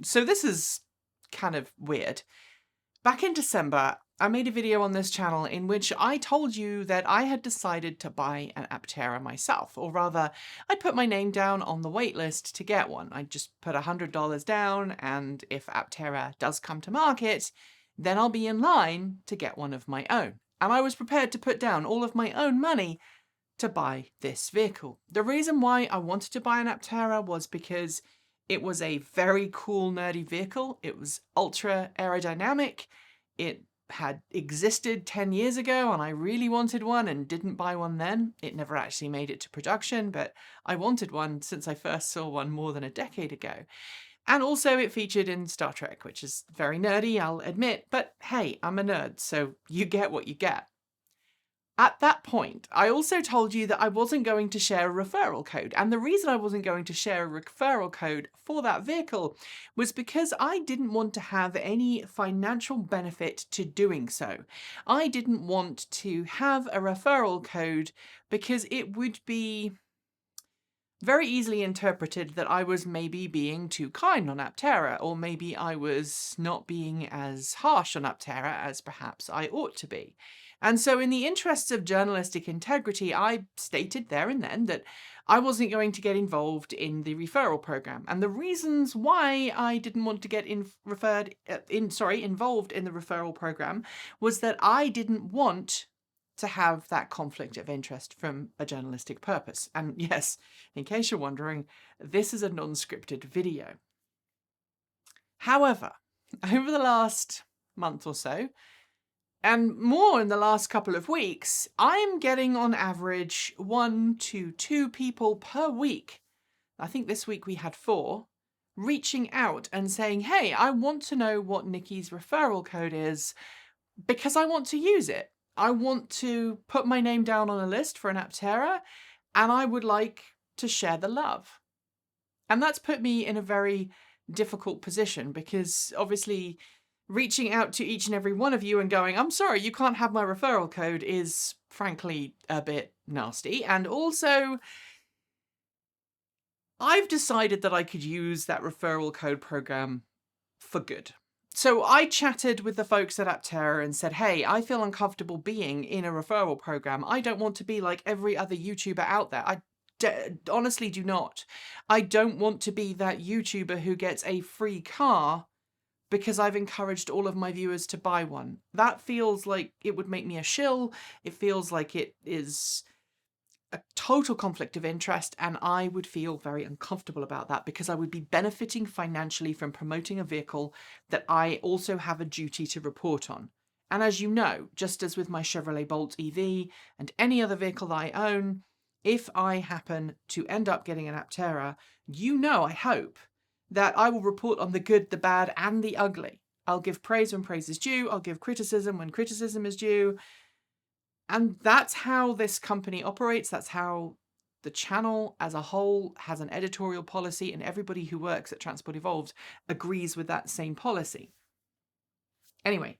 So this is kind of weird. Back in December, I made a video on this channel in which I told you that I had decided to buy an Aptera myself, or rather, I put my name down on the waitlist to get one. I just put $100 down, and if Aptera does come to market, then I'll be in line to get one of my own. And I was prepared to put down all of my own money to buy this vehicle. The reason why I wanted to buy an Aptera was because it was a very cool, nerdy vehicle. It was ultra aerodynamic. It had existed 10 years ago and I really wanted one and didn't buy one then. It never actually made it to production, but I wanted one since I first saw one more than a decade ago. And also it featured in Star Trek, which is very nerdy, I'll admit, but hey, I'm a nerd, so you get what you get. At that point, I also told you that I wasn't going to share a referral code, and the reason I wasn't going to share a referral code for that vehicle was because I didn't want to have any financial benefit to doing so. I didn't want to have a referral code because it would be very easily interpreted that I was maybe being too kind on Aptera, or maybe I was not being as harsh on Aptera as perhaps I ought to be. And so in the interests of journalistic integrity, I stated there and then that I wasn't going to get involved in the referral program. And the reasons why I didn't want to get involved in the referral program was that I didn't want to have that conflict of interest from a journalistic purpose. And yes, in case you're wondering, this is a non-scripted video. However, over the last month or so, and more in the last couple of weeks, I'm getting on average 1 to 2 people per week, I think this week we had 4, reaching out and saying, hey, I want to know what Nikki's referral code is because I want to use it. I want to put my name down on a list for an Aptera and I would like to share the love. And that's put me in a very difficult position because obviously reaching out to each and every one of you and going, I'm sorry, you can't have my referral code is frankly a bit nasty. And also, I've decided that I could use that referral code program for good. So I chatted with the folks at Aptera and said, hey, I feel uncomfortable being in a referral program. I don't want to be like every other YouTuber out there. I honestly do not. I don't want to be that YouTuber who gets a free car because I've encouraged all of my viewers to buy one. That feels like it would make me a shill. It feels like it is a total conflict of interest, and I would feel very uncomfortable about that because I would be benefiting financially from promoting a vehicle that I also have a duty to report on. And as you know, just as with my Chevrolet Bolt EV and any other vehicle that I own, if I happen to end up getting an Aptera, you know, I hope, that I will report on the good, the bad, and the ugly. I'll give praise when praise is due, I'll give criticism when criticism is due, and that's how this company operates, that's how the channel as a whole has an editorial policy, and everybody who works at Transport Evolved agrees with that same policy. Anyway,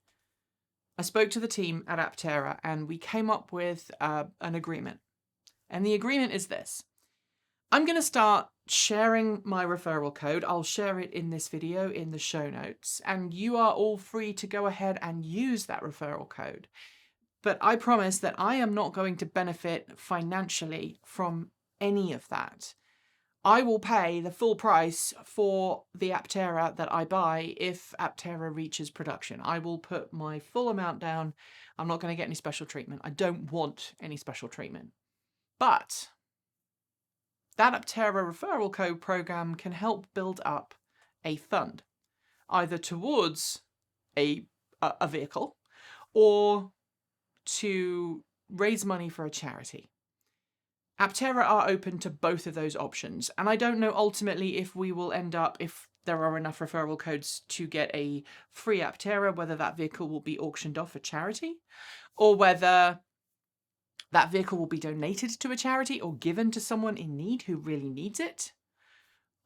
I spoke to the team at Aptera and we came up with an agreement. And the agreement is this. I'm going to start sharing my referral code. I'll share it in this video in the show notes, and you are all free to go ahead and use that referral code. But I promise that I am not going to benefit financially from any of that. I will pay the full price for the Aptera that I buy if Aptera reaches production. I will put my full amount down. I'm not going to get any special treatment. I don't want any special treatment. But that Aptera referral code program can help build up a fund, either towards a vehicle or to raise money for a charity. Aptera are open to both of those options, and I don't know ultimately if we will end up, if there are enough referral codes to get a free Aptera, whether that vehicle will be auctioned off for charity, or whether that vehicle will be donated to a charity or given to someone in need who really needs it,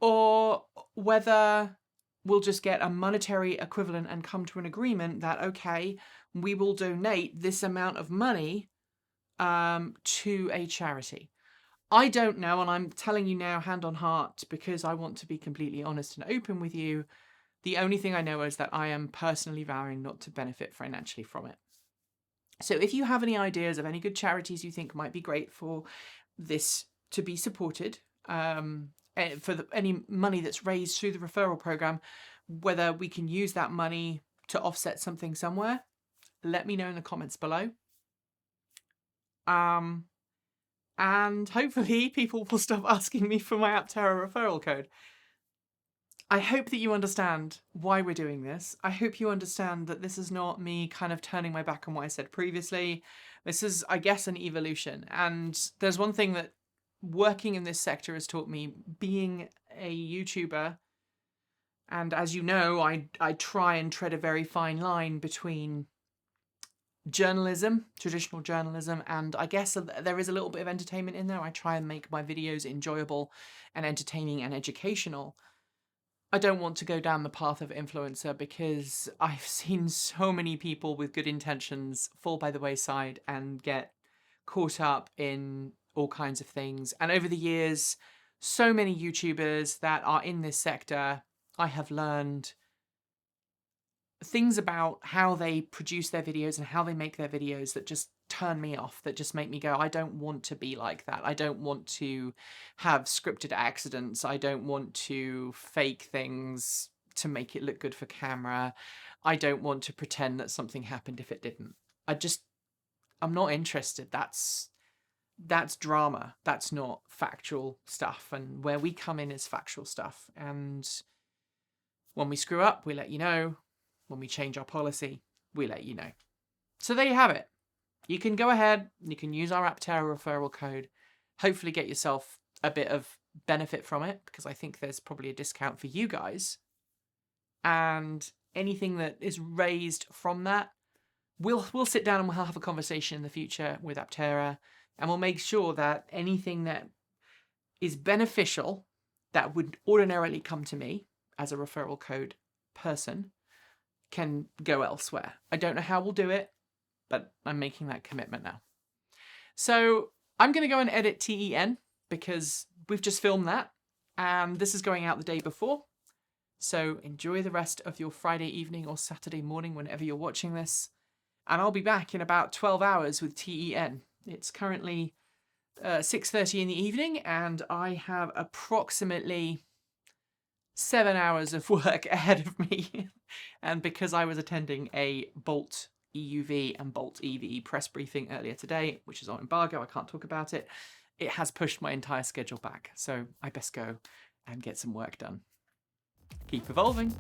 or whether we'll just get a monetary equivalent and come to an agreement that, okay, we will donate this amount of money to a charity. I don't know, and I'm telling you now hand on heart because I want to be completely honest and open with you. The only thing I know is that I am personally vowing not to benefit financially from it. So if you have any ideas of any good charities you think might be great for this to be supported, for any money that's raised through the referral program, whether we can use that money to offset something somewhere, let me know in the comments below. And hopefully people will stop asking me for my Aptera referral code. I hope that you understand why we're doing this. I hope you understand that this is not me kind of turning my back on what I said previously. This is, I guess, an evolution. And there's one thing that working in this sector has taught me, being a YouTuber. And as you know, I try and tread a very fine line between journalism, traditional journalism, and I guess there is a little bit of entertainment in there. I try and make my videos enjoyable and entertaining and educational. I don't want to go down the path of influencer because I've seen so many people with good intentions fall by the wayside and get caught up in all kinds of things. And over the years, so many YouTubers that are in this sector, I have learned things about how they produce their videos and how they make their videos that just turn me off, that just make me go, I don't want to be like that. I don't want to have scripted accidents. I don't want to fake things to make it look good for camera. I don't want to pretend that something happened if it didn't. I'm not interested. That's drama. That's not factual stuff. And where we come in is factual stuff. And when we screw up, we let you know. When we change our policy, we let you know. So there you have it. You can go ahead, you can use our Aptera referral code, hopefully get yourself a bit of benefit from it, because I think there's probably a discount for you guys. And anything that is raised from that, we'll sit down and we'll have a conversation in the future with Aptera, and we'll make sure that anything that is beneficial that would ordinarily come to me as a referral code person can go elsewhere. I don't know how we'll do it, but I'm making that commitment now. So I'm going to go and edit TEN because we've just filmed that and this is going out the day before. So enjoy the rest of your Friday evening or Saturday morning whenever you're watching this. And I'll be back in about 12 hours with TEN. It's currently 6:30 in the evening and I have approximately 7 hours of work ahead of me. And because I was attending a Bolt EUV and Bolt EVE press briefing earlier today, which is on embargo, I can't talk about it, it has pushed my entire schedule back. So I best go and get some work done. Keep evolving.